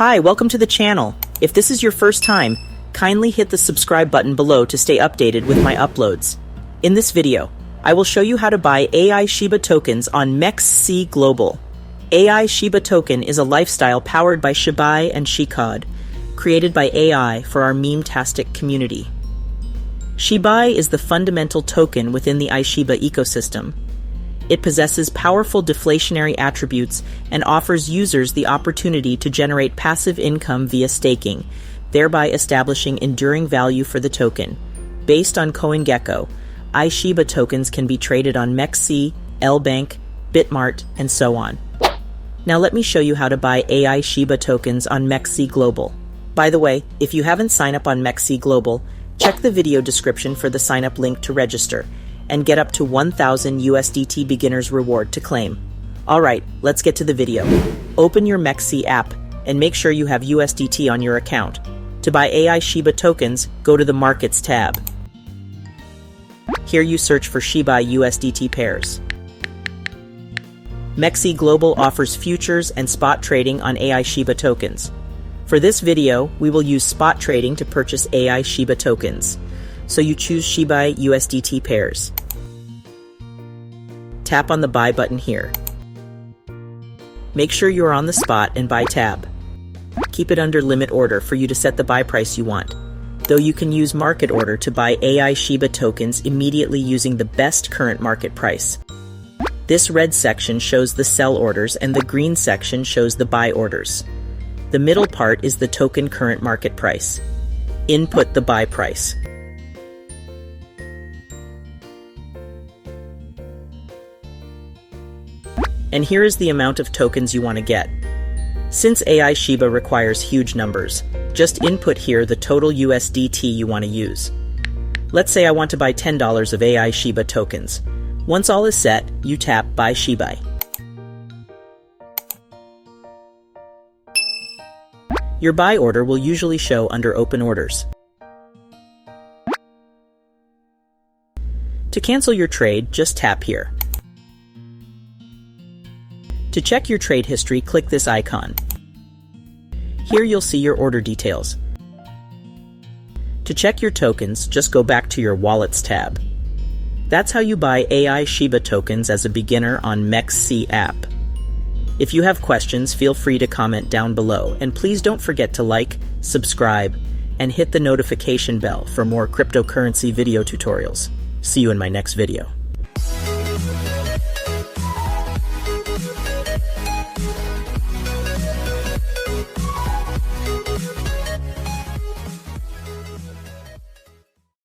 Hi, welcome to the channel. If this is your first time, kindly hit the subscribe button below to stay updated with my uploads. In this video, I will show you how to buy AI SHIBA tokens on MEXC Global. AI SHIBA token is a lifestyle powered by SHIBAI and SHICOD, created by AI for our meme-tastic community. SHIBAI is the fundamental token within the AiShiba ecosystem. It possesses powerful deflationary attributes and offers users the opportunity to generate passive income via staking, thereby establishing enduring value for the token. Based on CoinGecko, AiShiba tokens can be traded on MEXC, LBank, Bitmart, and so on. Now let me show you how to buy AI SHIBA tokens on MEXC Global. By the way, if you haven't signed up on MEXC Global, check the video description for the sign up link to register and get up to 1,000 USDT beginner's reward to claim. Alright, let's get to the video. Open your MEXC app and make sure you have USDT on your account. To buy AI SHIBA tokens, go to the Markets tab. Here you search for SHIBAI USDT pairs. MEXC Global offers futures and spot trading on AI SHIBA tokens. For this video, we will use spot trading to purchase AI SHIBA tokens. So you choose SHIBAI USDT pairs. Tap on the buy button here. Make sure you are on the spot and buy tab. Keep it under limit order for you to set the buy price you want, though you can use market order to buy AI SHIBA tokens immediately using the best current market price. This red section shows the sell orders and the green section shows the buy orders. The middle part is the token current market price. Input the buy price. And here is the amount of tokens you want to get. Since AI SHIBA requires huge numbers, just input here the total USDT you want to use. Let's say I want to buy $10 of AI SHIBA tokens. Once all is set, you tap Buy SHIBAI. Your buy order will usually show under Open Orders. To cancel your trade, just tap here. To check your trade history, click this icon. Here you'll see your order details. To check your tokens, just go back to your Wallets tab. That's how you buy AI SHIBA tokens as a beginner on MEXC app. If you have questions, feel free to comment down below, and please don't forget to like, subscribe, and hit the notification bell for more cryptocurrency video tutorials. See you in my next video.